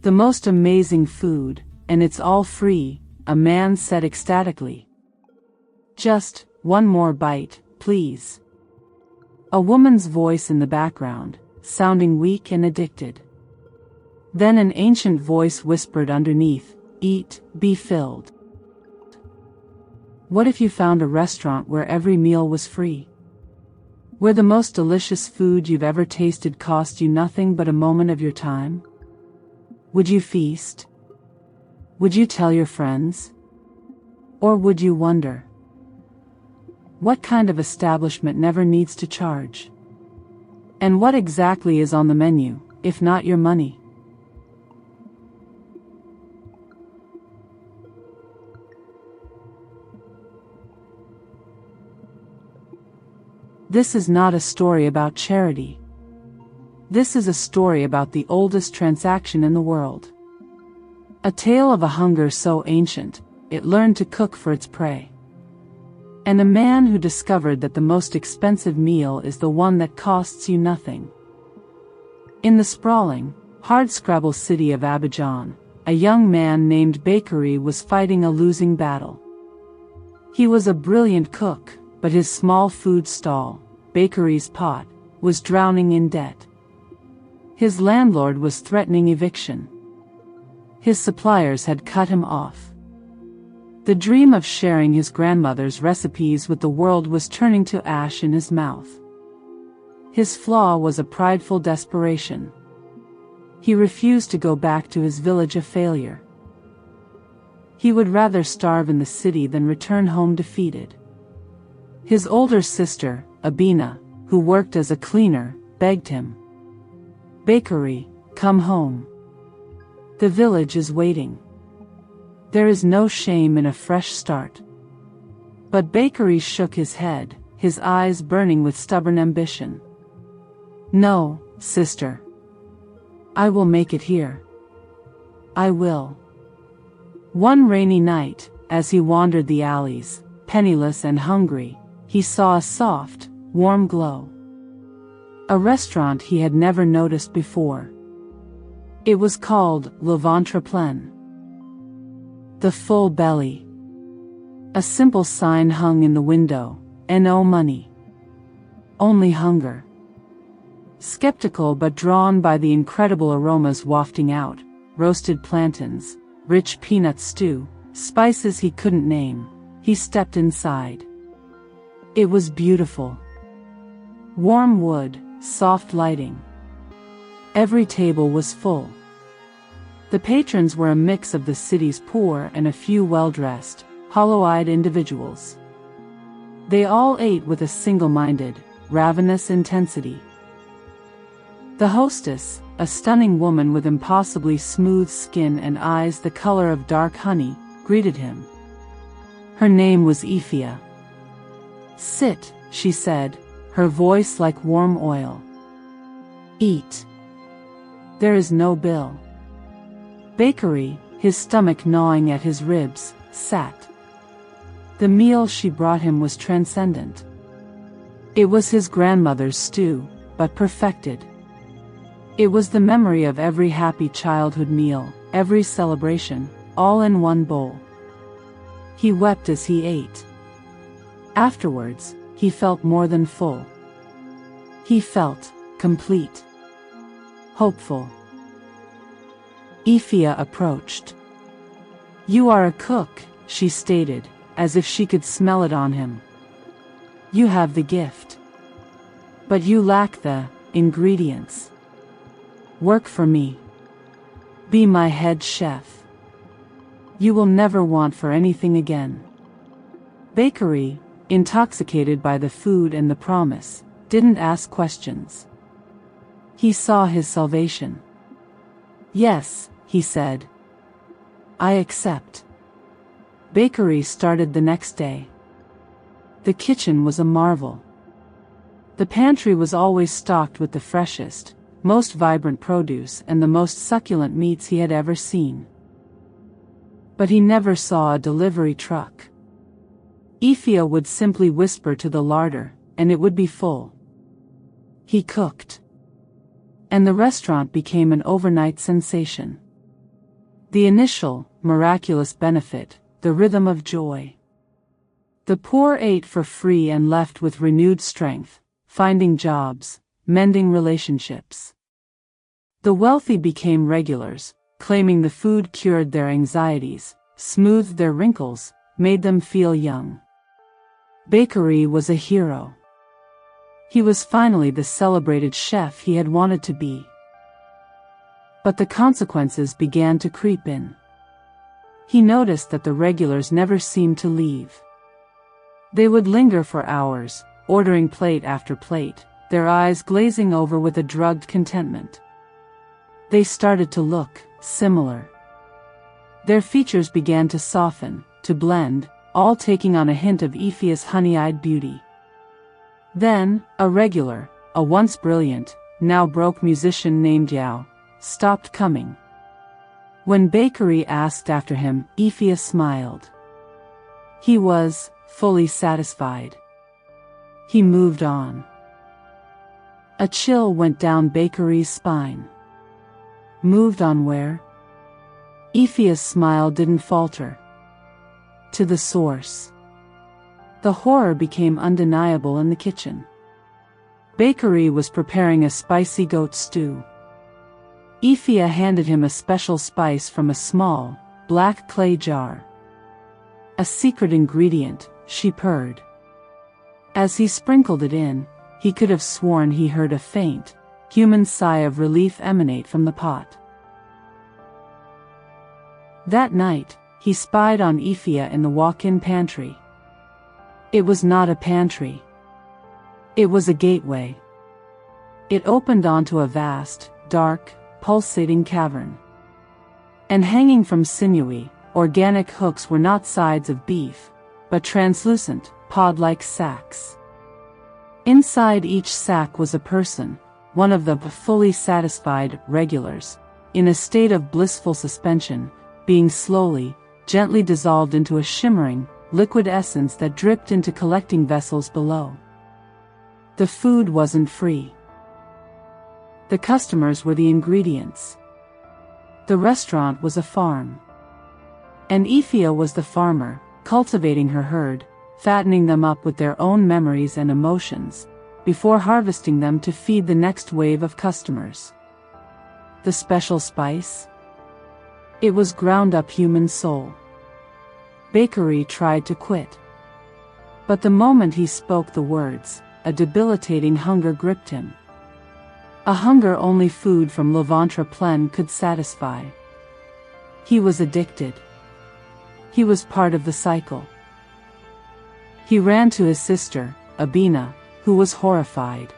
The most amazing food, and it's all free, a man said ecstatically. Just one more bite, please. A woman's voice in the background, sounding weak and addicted. Then an ancient voice whispered underneath, eat, be filled. What if you found a restaurant where every meal was free? Where the most delicious food you've ever tasted cost you nothing but a moment of your time? Would you feast? Would you tell your friends? Or would you wonder? What kind of establishment never needs to charge? And what exactly is on the menu, if not your money? This is not a story about charity. This is a story about the oldest transaction in the world. A tale of a hunger so ancient, it learned to cook for its prey. And a man who discovered that the most expensive meal is the one that costs you nothing. In the sprawling, hardscrabble city of Abidjan, a young man named Bakari was fighting a losing battle. He was a brilliant cook, but his small food stall, Bakari's Pot, was drowning in debt. His landlord was threatening eviction. His suppliers had cut him off. The dream of sharing his grandmother's recipes with the world was turning to ash in his mouth. His flaw was a prideful desperation. He refused to go back to his village of failure. He would rather starve in the city than return home defeated. His older sister, Abina, who worked as a cleaner, begged him. Bakari, come home. The village is waiting. There is no shame in a fresh start. But Bakari shook his head, his eyes burning with stubborn ambition. No, sister. I will make it here. I will. One rainy night, as he wandered the alleys, penniless and hungry, he saw a soft, warm glow. A restaurant he had never noticed before. It was called Le Ventre Plein. The full belly. A simple sign hung in the window, no money. Only hunger. Skeptical but drawn by the incredible aromas wafting out, roasted plantains, rich peanut stew, spices he couldn't name, he stepped inside. It was beautiful. Warm wood, soft lighting. Every table was full. The patrons were a mix of the city's poor and a few well-dressed, hollow-eyed individuals. They all ate with a single-minded, ravenous intensity. The hostess, a stunning woman with impossibly smooth skin and eyes the color of dark honey, greeted him. Her name was Ifia. Sit, she said, her voice like warm oil. Eat. There is no bill. Bakari, his stomach gnawing at his ribs, sat. The meal she brought him was transcendent. It was his grandmother's stew, but perfected. It was the memory of every happy childhood meal, every celebration, all in one bowl. He wept as he ate. Afterwards, he felt more than full. He felt complete. Hopeful. Ifia approached. You are a cook, she stated, as if she could smell it on him. You have the gift. But you lack the ingredients. Work for me. Be my head chef. You will never want for anything again. Bakari, intoxicated by the food and the promise, didn't ask questions. He saw his salvation. Yes, he said. I accept. Bakari started the next day. The kitchen was a marvel. The pantry was always stocked with the freshest, most vibrant produce and the most succulent meats he had ever seen. But he never saw a delivery truck. Ifia would simply whisper to the larder, and it would be full. He cooked. And the restaurant became an overnight sensation. The initial, miraculous benefit, the rhythm of joy. The poor ate for free and left with renewed strength, finding jobs, mending relationships. The wealthy became regulars, claiming the food cured their anxieties, smoothed their wrinkles, made them feel young. Bakari was a hero. He was finally the celebrated chef he had wanted to be. But the consequences began to creep in. He noticed that the regulars never seemed to leave. They would linger for hours, ordering plate after plate, their eyes glazing over with a drugged contentment. They started to look similar. Their features began to soften, to blend, all taking on a hint of Iphia's honey-eyed beauty. Then, a regular, a once brilliant, now broke musician named Yao, stopped coming. When Bakari asked after him, Iphia smiled. He was fully satisfied. He moved on. A chill went down Bakari's spine. Moved on where? Iphia's smile didn't falter. To the source. The horror became undeniable in the kitchen. Bakari was preparing a spicy goat stew. Iphia handed him a special spice from a small, black clay jar. A secret ingredient, she purred. As he sprinkled it in, he could have sworn he heard a faint, human sigh of relief emanate from the pot. That night, he spied on Iphia in the walk-in pantry. It was not a pantry. It was a gateway. It opened onto a vast, dark, pulsating cavern. And hanging from sinewy, organic hooks were not sides of beef, but translucent, pod-like sacks. Inside each sack was a person, one of the fully satisfied regulars, in a state of blissful suspension, being slowly, gently dissolved into a shimmering, liquid essence that dripped into collecting vessels below. The food wasn't free. The customers were the ingredients. The restaurant was a farm. And Iphia was the farmer, cultivating her herd, fattening them up with their own memories and emotions, before harvesting them to feed the next wave of customers. The special spice? It was ground-up human soul. Bakari tried to quit. But the moment he spoke the words, a debilitating hunger gripped him. A hunger only food from Le Ventre Plein could satisfy. He was addicted. He was part of the cycle. He ran to his sister, Abina, who was horrified.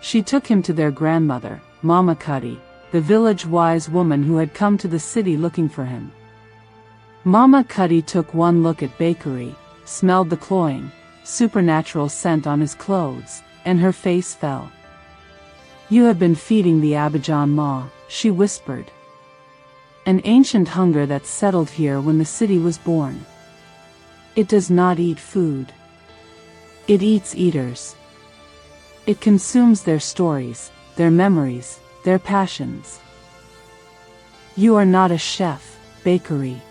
She took him to their grandmother, Mama Kadi, the village wise woman who had come to the city looking for him. Mama Kadi took one look at Bakari, smelled the cloying, supernatural scent on his clothes, and her face fell. "You have been feeding the Abidjan Ma," she whispered. "An ancient hunger that settled here when the city was born. It does not eat food. It eats eaters. It consumes their stories, their memories, their passions. You are not a chef, Bakari.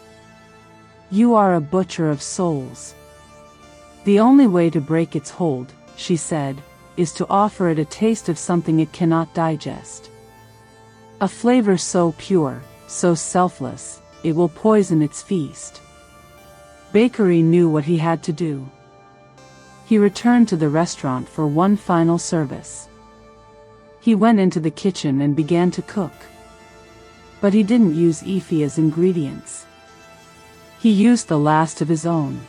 You are a butcher of souls. The only way to break its hold," she said, "is to offer it a taste of something it cannot digest. A flavor so pure, so selfless, it will poison its feast." Bakari knew what he had to do. He returned to the restaurant for one final service. He went into the kitchen and began to cook. But he didn't use Iphia's ingredients. He used the last of his own.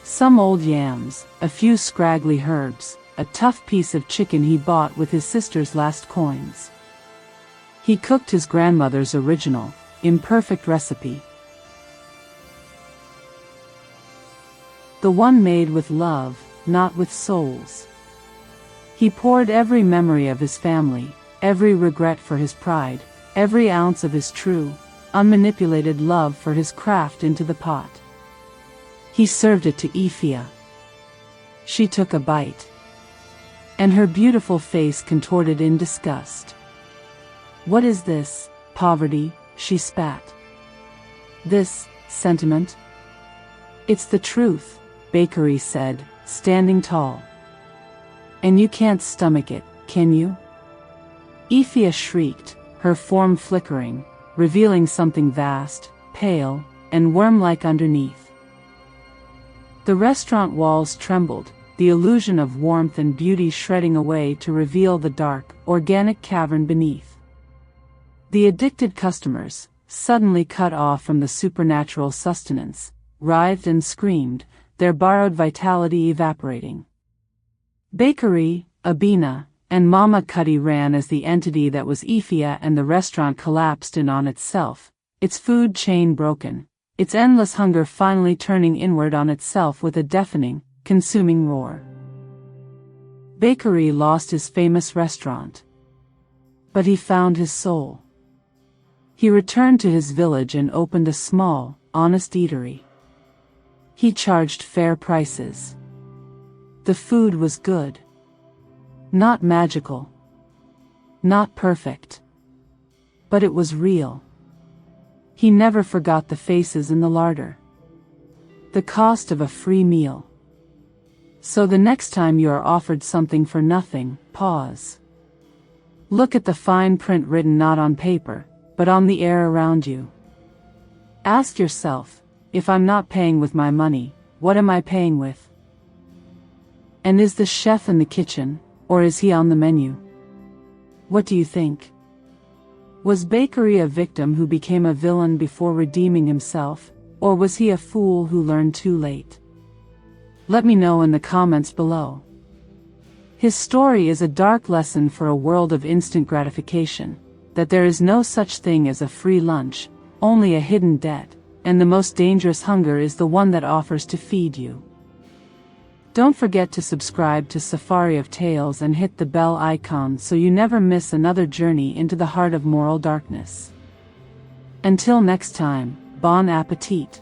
Some old yams, a few scraggly herbs, a tough piece of chicken he bought with his sister's last coins. He cooked his grandmother's original, imperfect recipe. The one made with love, not with souls. He poured every memory of his family, every regret for his pride, every ounce of his true, unmanipulated love for his craft into the pot. He served it to Iphia. She took a bite. And her beautiful face contorted in disgust. "What is this, poverty?" she spat. This sentiment? It's the truth, Bakari said, standing tall. And you can't stomach it, can you? Ifia shrieked, her form flickering, revealing something vast, pale, and worm-like underneath. The restaurant walls trembled, the illusion of warmth and beauty shredding away to reveal the dark, organic cavern beneath. The addicted customers, suddenly cut off from the supernatural sustenance, writhed and screamed, their borrowed vitality evaporating. Bakari, Abina, and Mama Cuddy ran as the entity that was Ifia, and the restaurant collapsed in on itself, its food chain broken, its endless hunger finally turning inward on itself with a deafening, consuming roar. Bakari lost his famous restaurant. But he found his soul. He returned to his village and opened a small, honest eatery. He charged fair prices. The food was good. Not magical. Not perfect. But it was real. He never forgot the faces in the larder. The cost of a free meal. So the next time you are offered something for nothing, pause. Look at the fine print written not on paper, but on the air around you. Ask yourself, if I'm not paying with my money, what am I paying with? And is the chef in the kitchen, or is he on the menu? What do you think? Was Bakari a victim who became a villain before redeeming himself, or was he a fool who learned too late? Let me know in the comments below. His story is a dark lesson for a world of instant gratification, that there is no such thing as a free lunch, only a hidden debt, and the most dangerous hunger is the one that offers to feed you. Don't forget to subscribe to Safari of Tales and hit the bell icon so you never miss another journey into the heart of moral darkness. Until next time, bon appetit!